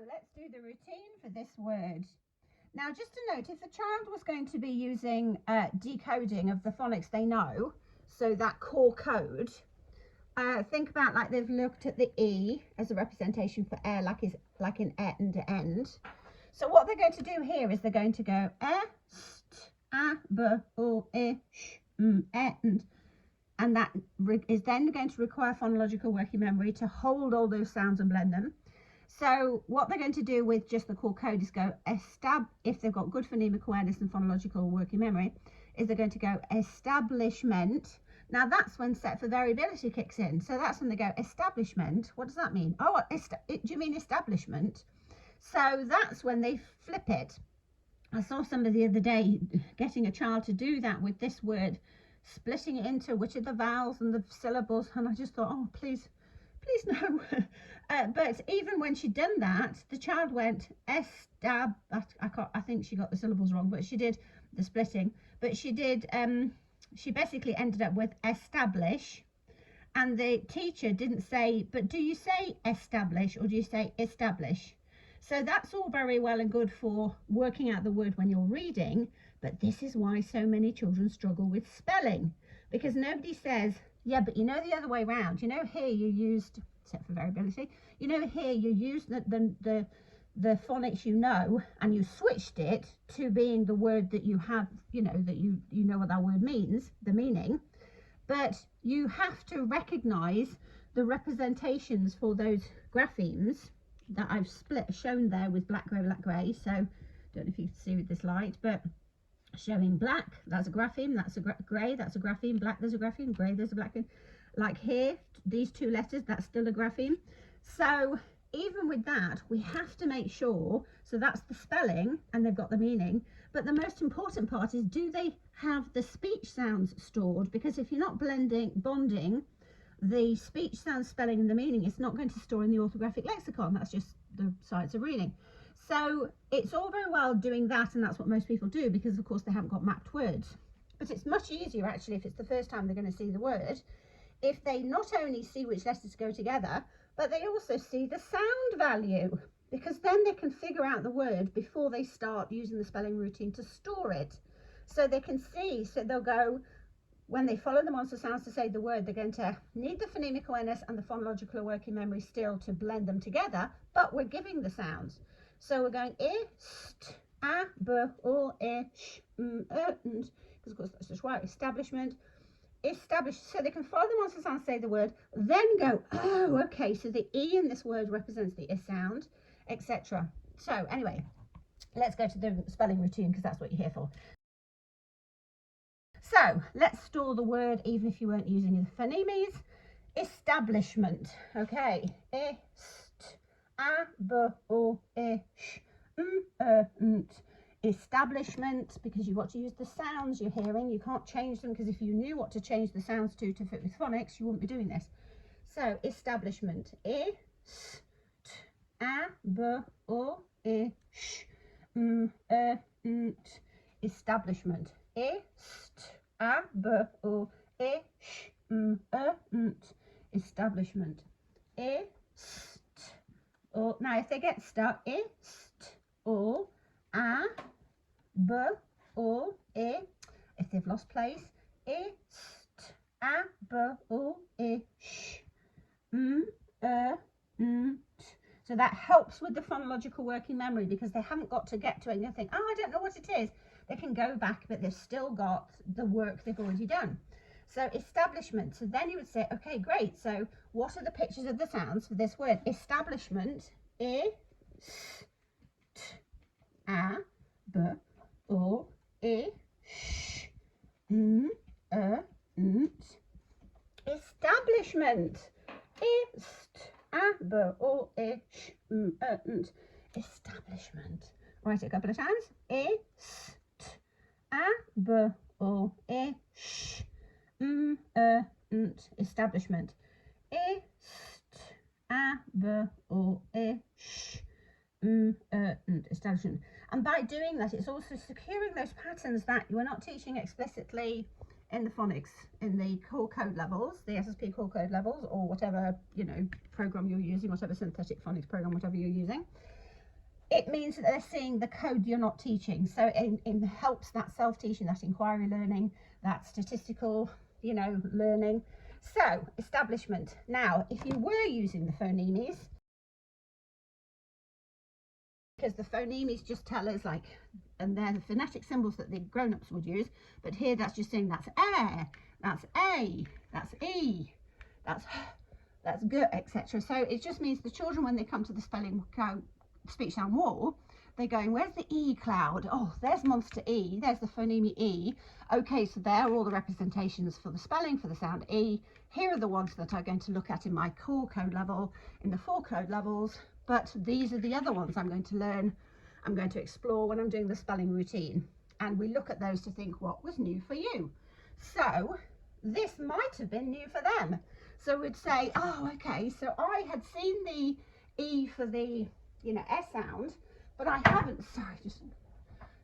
let's do the routine for this word. Now, just to note, if the child was going to be using decoding of the phonics they know, so that core code, think about like they've looked at the E as a representation for air, like in end. So what they're going to do here is they're going to go st, a, b, o, e, sh, end. And that is then going to require phonological working memory to hold all those sounds and blend them. So what they're going to do with just the core code is go if they've got good phonemic awareness and phonological working memory, is they're going to go establishment. Now that's when set for variability kicks in. So that's when they go establishment. What does that mean? Oh, do you mean establishment? So that's when they flip it. I saw somebody the other day getting a child to do that with this word, splitting it into which are the vowels and the syllables, and I just thought, oh, please no. But even when she'd done that, the child went I think she got the syllables wrong, but she did the splitting. But she did, she basically ended up with establish, and the teacher didn't say, but do you say establish or do you say establish? So that's all very well and good for working out the word when you're reading, but this is why so many children struggle with spelling, because nobody says, yeah, but you know the other way around. You know, here you used, except for variability, you know, here you used the phonics you know, and you switched it to being the word that you have, you know, that you know what that word means, the meaning. But you have to recognize the representations for those graphemes that I've shown there with black, grey. So don't know if you can see with this light, but showing black, that's a grapheme, that's a grey, that's a grapheme, black, there's a grapheme, grey, there's a grapheme. Like here, these two letters, that's still a grapheme. So even with that, we have to make sure, so that's the spelling and they've got the meaning, but the most important part is, do they have the speech sounds stored? Because if you're not bonding the speech sound, spelling and the meaning, it's not going to store in the orthographic lexicon. That's just the science of reading. So it's all very well doing that, and that's what most people do, because of course they haven't got mapped words. But it's much easier actually, if it's the first time they're going to see the word, if they not only see which letters go together, but they also see the sound value, because then they can figure out the word before they start using the spelling routine to store it. So they can see, so they'll go, when they follow the monster sounds to say the word, they're going to need the phonemic awareness and the phonological working memory still to blend them together, but we're giving the sounds. So we're going I, st, a, b, o, e, sh, because of course that's just right, establishment, establish, so they can follow the monster sounds, say the word, then go, oh, okay, so the E in this word represents the I sound, etc. So anyway, let's go to the spelling routine, because that's what you're here for. So let's store the word, even if you weren't using the phonemes. Establishment. Okay. Est, a, b, o, e, sh, nt. Establishment, because you've got to use the sounds you're hearing. You can't change them, because if you knew what to change the sounds to fit with phonics, you wouldn't be doing this. So establishment. Est, a, b, o, e, sh, nt. Establishment. Est, a, b, o, e, sh, nt. Establishment. Est, o. Now if they get stuck, est, o, a, b, o, e. If they've lost place, est, a, b, o, e, sh, nt. So that helps with the phonological working memory, because they haven't got to get to it and they think, oh, I don't know what it is. They can go back, but they've still got the work they've already done. So establishment. So then you would say, okay, great. So what are the pictures of the sounds for this word? Establishment. I, st, a, b, o, e, sh, nt. Establishment. Ist, a, b, o, e, sh, nt. Establishment. Write it a couple of times. Ist, a, b, o, e, sh, nt. Establishment. Ist, a, b, o, e, sh, nt. Establishment. And by doing that, it's also securing those patterns that you are not teaching explicitly in the phonics, in the core code levels, the SSP core code levels, or whatever, you know, program you're using, whatever synthetic phonics program, whatever you're using. it means that they're seeing the code you're not teaching. So it helps that self-teaching, that inquiry learning, that statistical, you know, learning. So establishment. Now, if you were using the phonemes, because the phonemes just tell us, like, and they're the phonetic symbols that the grown-ups would use, but here that's just saying that's air, that's a, that's e, that's g, etc. So it just means the children, when they come to the spelling speech sound wall, they're going, where's the E cloud? Oh, there's monster E, there's the phoneme E. Okay, so there are all the representations for the spelling for the sound E. Here are the ones that I'm going to look at in my core code level, in the 4 code levels, but these are the other ones I'm going to learn, I'm going to explore when I'm doing the spelling routine. And we look at those to think what was new for you. So this might have been new for them. So we'd say, oh, okay, so I had seen the E for the, you know, S sound, but I haven't, sorry, just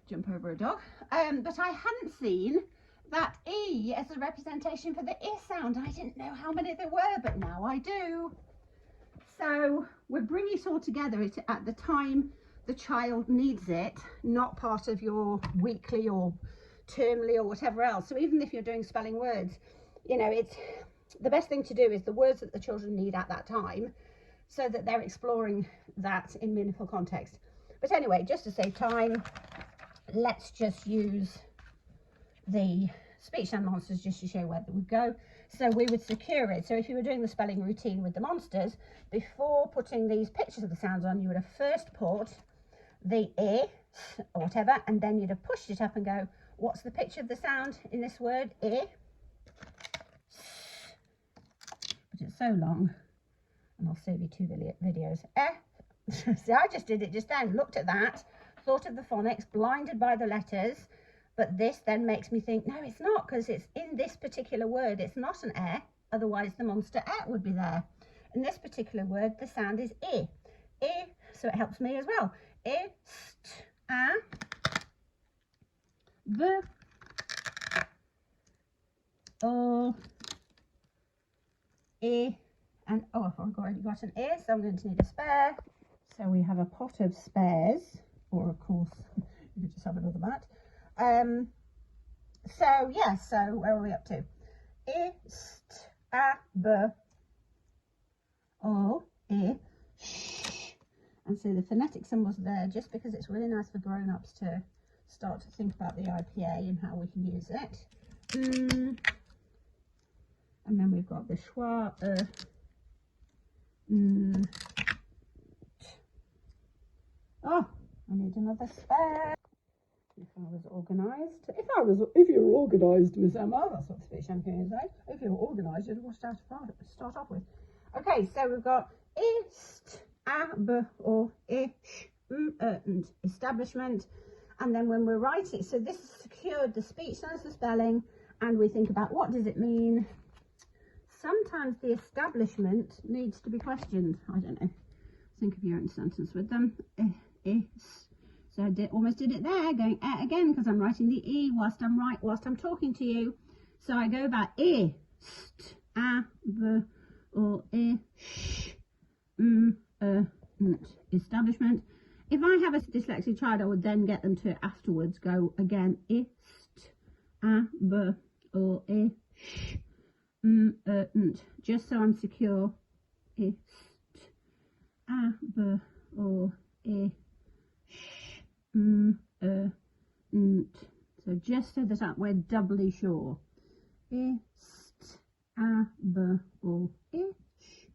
jump over a dog, but I hadn't seen that E as a representation for the I sound. I didn't know how many there were, but now I do. So we bring it all together at the time the child needs it, not part of your weekly or termly or whatever else. So even if you're doing spelling words, you know, it's the best thing to do is the words that the children need at that time, so that they're exploring that in meaningful context. But anyway, just to save time, let's just use the speech sound monsters just to show where they would go. So we would secure it. So if you were doing the spelling routine with the monsters, before putting these pictures of the sounds on, you would have first put the E or whatever, and then you'd have pushed it up and go, what's the picture of the sound in this word? E. But it's so long, and I'll save you 2 videos. See, I just did it just then, looked at that, thought of the phonics, blinded by the letters, but this then makes me think, no, it's not, because it's in this particular word, it's not an E, otherwise the monster E would be there. In this particular word, the sound is E. E, so it helps me as well. E, st, a, b, o, E, and oh, I've already got an E, so I'm going to need a spare. So we have a pot of spares, or of course, you could just have another mat. So yeah, so where are we up to? E, st, a, b, o, E, sh. And so the phonetic symbols are there just because it's really nice for grown-ups to start to think about the IPA and how we can use it. And then we've got the schwa, oh, I need another spare. If I was organised, if you were organised, Miss Emma, that's what the speech champion is saying. If you were organised, you'd want to start off with. Okay, so we've got ist, a, b, or ish, and establishment. And then when we're writing, so this has secured the speech sounds, the spelling, and we think about what does it mean. Sometimes the establishment needs to be questioned. I don't know. Think of your own sentence with them. So I almost did it there, going again, because I'm writing the E whilst I'm talking to you. So I go back st, a, b, or ish, establishment. If I have a dyslexic child, I would then get them to afterwards go again ist, a, b, or ish, just so I'm secure. Ist, a, b, or ish, so just so that we're doubly sure. Ist, a, b, or ish,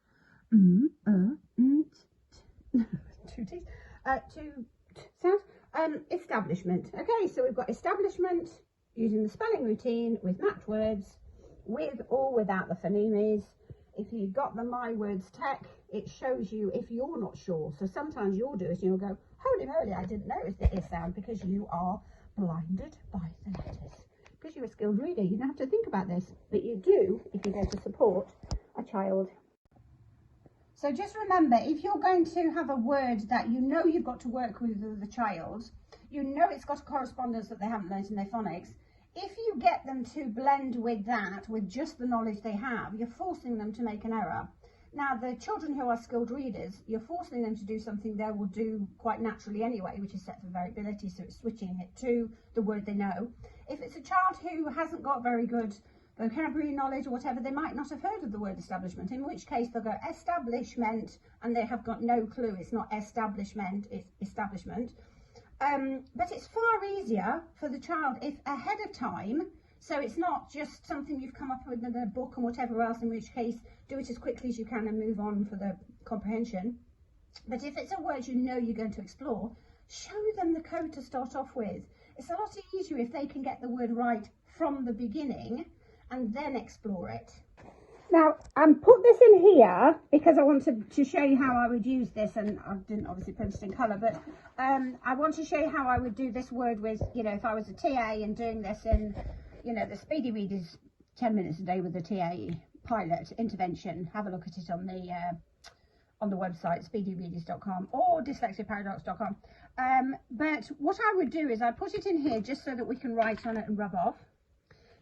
two T's, two sounds. Establishment. Okay, so we've got establishment using the spelling routine with match words, with or without the phonemes. If you've got the My Words tech, it shows you if you're not sure. So sometimes you'll do it and you'll go, holy moly, I didn't notice the I sound, because you are blinded by the letters. Because you're a skilled reader, you don't have to think about this, but you do if you go to support a child. So just remember, if you're going to have a word that you know you've got to work with the child, you know it's got a correspondence that they haven't learned in their phonics, if you get them to blend with that, with just the knowledge they have, you're forcing them to make an error. Now, the children who are skilled readers, you're forcing them to do something they will do quite naturally anyway, which is set for variability, so it's switching it to the word they know. If it's a child who hasn't got very good vocabulary knowledge or whatever, they might not have heard of the word establishment, in which case they'll go establishment and they have got no clue. It's not establishment, it's establishment. But it's far easier for the child if ahead of time, so it's not just something you've come up with in a book and whatever else, in which case do it as quickly as you can and move on for the comprehension. But if it's a word you know you're going to explore, show them the code to start off with. It's a lot easier if they can get the word right from the beginning and then explore it. Now, put this in here because I wanted to show you how I would use this, and I didn't obviously print it in colour, but I want to show you how I would do this word with, you know, if I was a TA and doing this in, you know, the Speedy Readers 10 minutes a day with the TA pilot intervention. Have a look at it on the website, speedyreaders.com or dyslexiaparadox.com. But what I would do is I put it in here just so that we can write on it and rub off.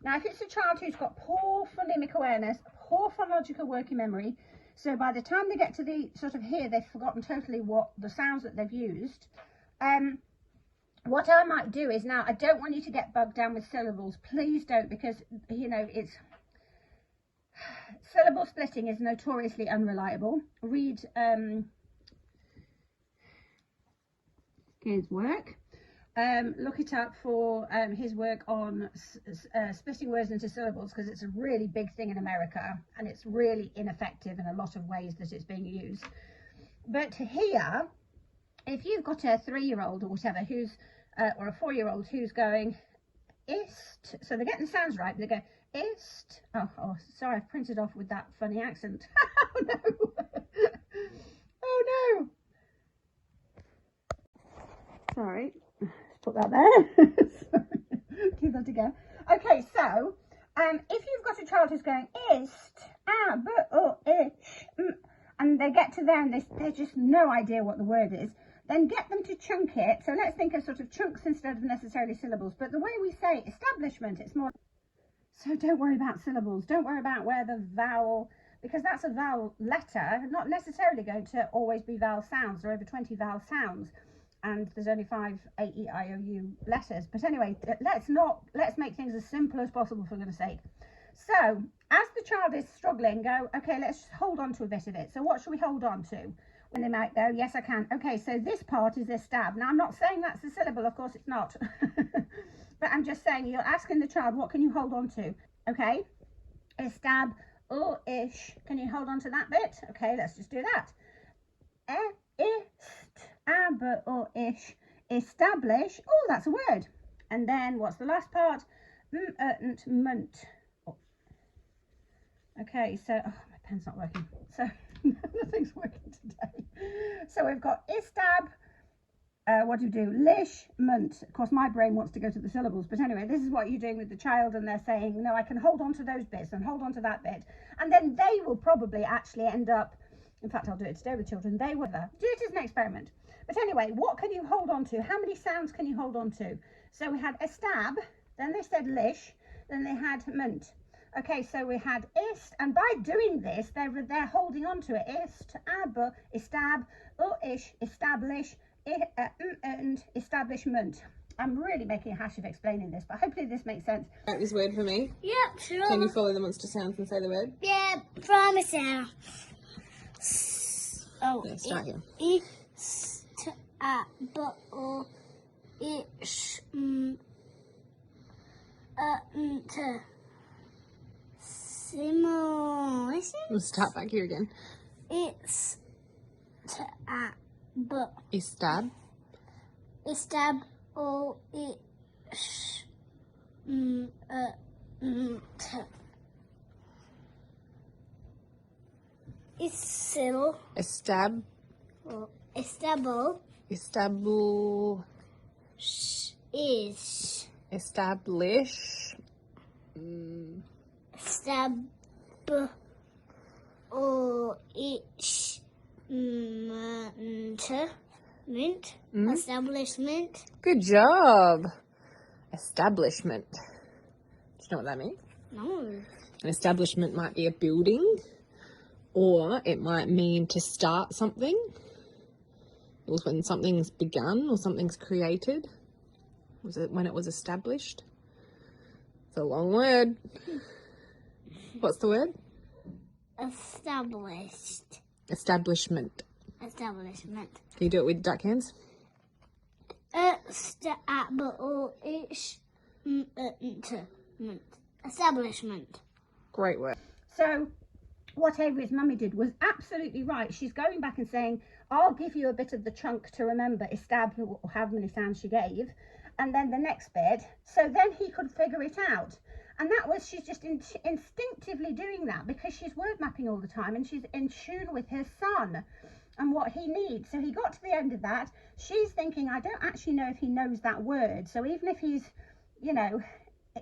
Now, if it's a child who's got poor phonemic awareness, poor phonological working memory, so by the time they get to the sort of here, they've forgotten totally what the sounds that they've used. What I might do is, now, I don't want you to get bogged down with syllables. Please don't, because, you know, syllable splitting is notoriously unreliable. Read his work. Look it up for his work on splitting words into syllables, because it's a really big thing in America and it's really ineffective in a lot of ways that it's being used. But here, if you've got a 3-year-old or whatever who's or a 4-year-old who's going ist, so they're getting the sounds right, they go ist. Oh, sorry, I've printed off with that funny accent. Oh no. Oh no. Sorry. Put that there. Give that again. Okay, so if you've got a child who's going ist, ish, and they get to there and they just no idea what the word is, then get them to chunk it. So let's think of sort of chunks instead of necessarily syllables. But the way we say establishment, it's more. So don't worry about syllables. Don't worry about where the vowel, because that's a vowel letter, not necessarily going to always be vowel sounds. There are over 20 vowel sounds. And there's only 5 A-E-I-O-U letters. But anyway, let's make things as simple as possible, for goodness sake. So as the child is struggling, go, okay, let's just hold on to a bit of it. So what should we hold on to? When they might go, yes, I can. Okay, so this part is a stab. Now, I'm not saying that's a syllable. Of course, it's not. But I'm just saying, you're asking the child, what can you hold on to? Okay, a stab, or ish. Can you hold on to that bit? Okay, let's just do that. Aber or ish, establish. Oh, that's a word. And then what's the last part? Munt. Oh. Okay, so my pen's not working. So nothing's working today. So we've got istab. What do you do? Lish, munt. Of course, my brain wants to go to the syllables, but anyway, this is what you're doing with the child, and they're saying, no, I can hold on to those bits and hold on to that bit, and then they will probably actually end up. In fact, I'll do it today with children. They will do it as an experiment. But anyway, what can you hold on to? How many sounds can you hold on to? So we had a stab, then they said lish, then they had munt. Okay, so we had ist, and by doing this, they're holding on to it. Ist, aber, istab, ish, establish, and establishment. I'm really making a hash of explaining this, but hopefully this makes sense. Write this word for me. Yep, sure. Can you follow the monster sounds and say the word? Yeah, promise now. Oh, Yeah, start here. We'll start back here again. Istab. Istab or ish. Isil. Estab. Or estable. Establ. Is. Establish. Stab. Or ish. Mint. Establishment. Good job. Establishment. Do you know what that means? No. An establishment might be a building Or it might mean to start something. It was when something's begun or something's created. Was it when it was established? It's a long word. What's the word? Established. Establishment. Establishment. Can you do it with duck hands? Establishment. Great word. So what Avery's mummy did was absolutely right. She's going back and saying, I'll give you a bit of the chunk to remember estab, or however many sounds she gave, and then the next bit, so then he could figure it out. And that was, she's just instinctively doing that because she's word mapping all the time and she's in tune with her son and what he needs. So he got to the end of that. She's thinking, I don't actually know if he knows that word. So even if he's, you know,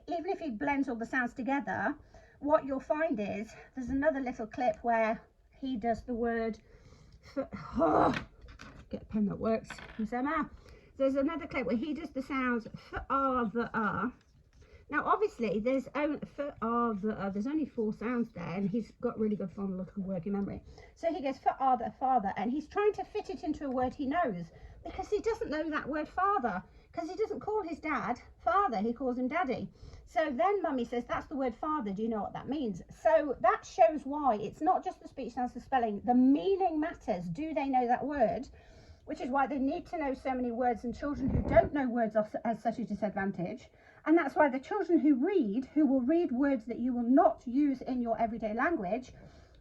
even if he blends all the sounds together, what you'll find is there's another little clip where he does the word for, get a pen that works. There's another clip where he does the sounds for the Now obviously there's only there's only 4 sounds there, and he's got really good phonological working memory. So he goes for the father, and he's trying to fit it into a word he knows, because he doesn't know that word father, because he doesn't call his dad father, he calls him daddy. So then mummy says, that's the word father, do you know what that means? So that shows why it's not just the speech sounds, the spelling, the meaning matters. Do they know that word? Which is why they need to know so many words, and children who don't know words are at such a disadvantage. And that's why the children who will read words that you will not use in your everyday language,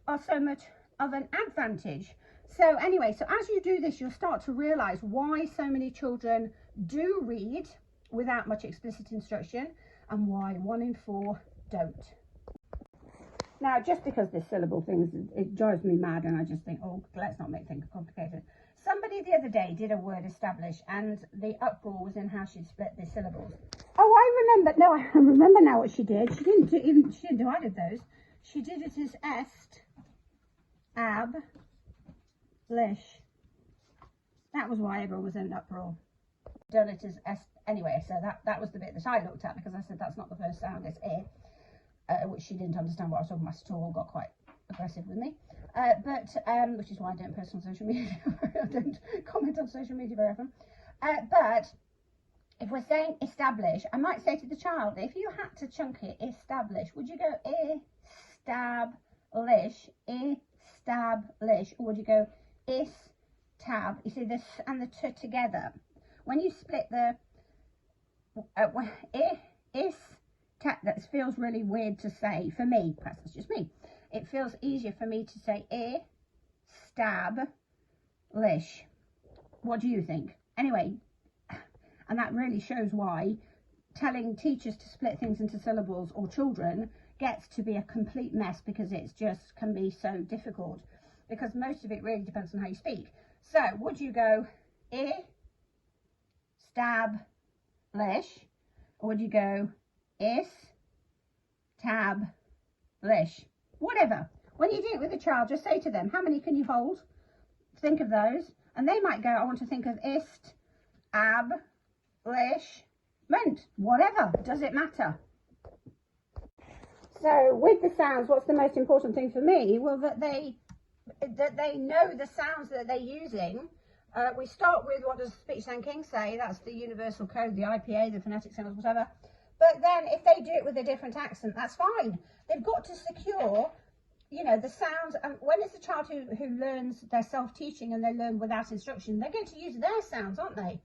are so much of an advantage. So anyway, so as you do this, you'll start to realise why so many children do read without much explicit instruction, and why 1 in 4 don't. Now, just because this syllable thing, it drives me mad, and I just think, oh, let's not make things complicated. Somebody the other day did a word establish, and the uproar was in how she'd split the syllables. Oh, I remember now what she did. She didn't do either of those. She did it as est, ab, lish. That was why everyone was in an uproar. Done it as est. Anyway, so that was the bit that I looked at, because I said that's not the first sound, it's which she didn't understand what I was talking about at all, got quite aggressive with me. Which is why I don't post on social media. I don't comment on social media very often. But if we're saying establish, I might say to the child, if you had to chunk it, establish, would you go establish, or would you go tab? You see this and the t together. When you split the that feels really weird to say for me. Perhaps it's just me. It feels easier for me to say lish. What do you think? Anyway, and that really shows why telling teachers to split things into syllables, or children, gets to be a complete mess, because it just can be so difficult, because most of it really depends on how you speak. So would you go lish, or would you go lish? Whatever. When you do it with a child, just say to them, how many can you hold? Think of those, and they might go, I want to think of lish, whatever. Does it matter? So with the sounds, what's the most important thing for me? Well, that they know the sounds that they're using. We start with, what does Speech Sound King say? That's the universal code, the IPA, the phonetic symbols, whatever. But then if they do it with a different accent, that's fine. They've got to secure, you know, the sounds. And when it's a child who learns, they're self-teaching and they learn without instruction, they're going to use their sounds, aren't they?